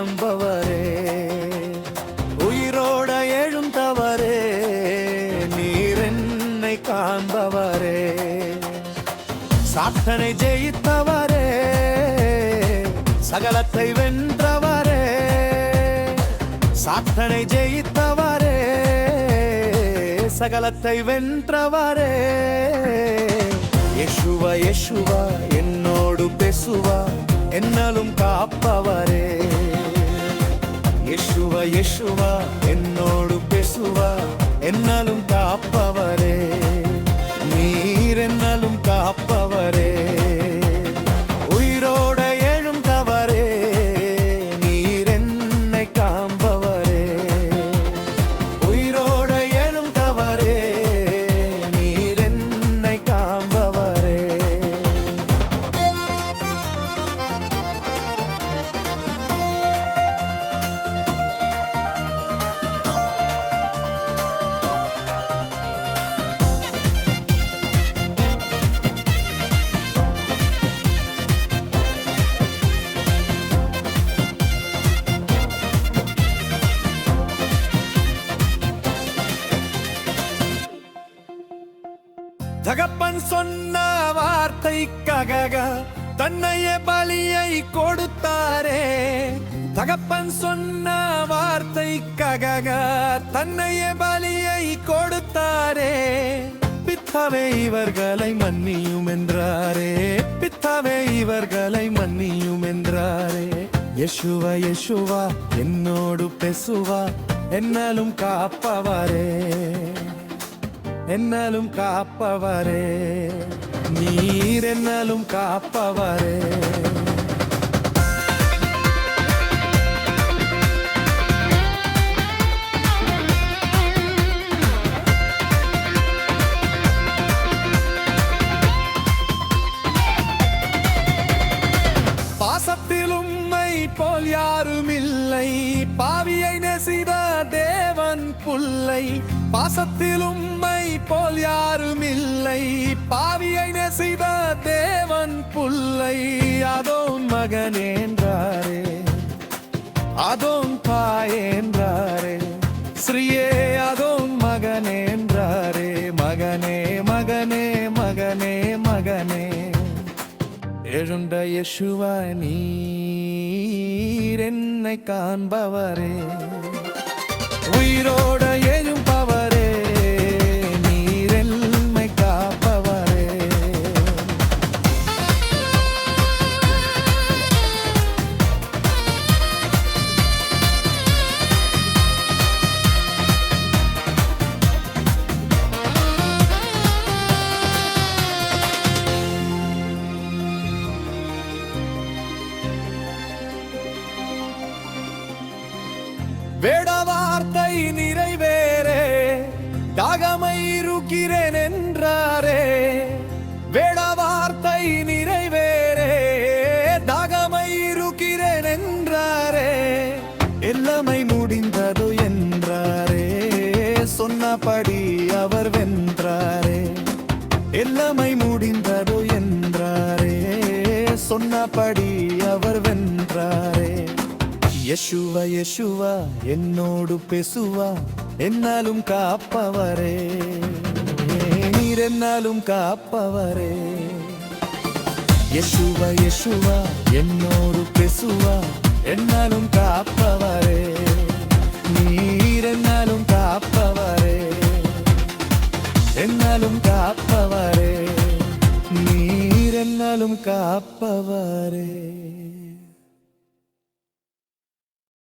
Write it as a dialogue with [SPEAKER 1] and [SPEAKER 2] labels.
[SPEAKER 1] காண்பவரே, உயிரோட எழுந்தவரே, நீர் என்னை காண்பவரே, சாத்தனை ஜெயித்தவரே, சகலத்தை வென்றவரே, சாத்தனை ஜெயித்தவரே, சகலத்தை வென்றவரே. யேசுவா யேசுவா என்னோடு பேசுவா, என்னாலும் காப்பவரே. யேசுவா யேசுவா என்னோடு பேசுவா, என்னாலும் காப்பவரே, நீர் என்னாலும் காப்பவரே, உயிரோட எழுந்தவரே, நீர் என்னை காண்பவரே, உயிரோட எழுந்தவரே, நீர் என்னை காண்பவரே. தகப்பன் சொன்ன வார்த்தைக்காக தன்னையே பலியை கொடுத்தாரே, தகப்பன் சொன்ன வார்த்தைக்காக தன்னையே பலியை கொடுத்தாரே, பித்தாவே இவர்களை மன்னியும் என்றாரே, பித்தாவே இவர்களை மன்னியும் என்றாரே. யேசுவா யேசுவா என்னோடு பேசுவா, என்னாலும் காப்பவரே, என்னாலும் காப்பவரே, நீர் என்னாலும் காப்பவரே. பாசத்தில் உம்மை போல் யாரும் இல்லை, பாவியை நேசித தேவன் புல்லை, பாசத்தில் உம்மை போல் யாரும் இல்லை, பாவியை நேசித தேவன் புல்லை. அதோன் மகனே என்றாரே, அதோன் தாயே என்றாரே, ஸ்ரீயே அதோன் மகனே என்றாரே, மகனே மகனே மகனே மகனே. எழுந்த யேசுவா நீர் என்னை காண்பவரே, உயிரோட எழும்பவரே, நீர் என்னை காப்பவரே. வேட வார்த்தை நிறைவேறே, தாகமை இருக்கிறேன் என்றாரே, வேட வார்த்தை நிறைவேறே, தாகமை இருக்கிறேன் என்றாரே, எல்லாமை முடிந்தது என்றாரே, சொன்னபடி அவர் வென்றாரே, எல்லாமை முடிந்தது என்றாரே, சொன்னபடி அவர் வென்றாரே. யேசுவா யேசுவா என்னோடு பேசுவா, என்னாலும் காப்பவரே, நீர் என்னாலும் காப்பவரே. யேசுவா யேசுவா என்னோடு பேசுவா, என்னாலும் காப்பவரே, நீர் என்னாலும் காப்பவரே, என்னாலும் காப்பவரே, நீர் என்னாலும் காப்பவரே.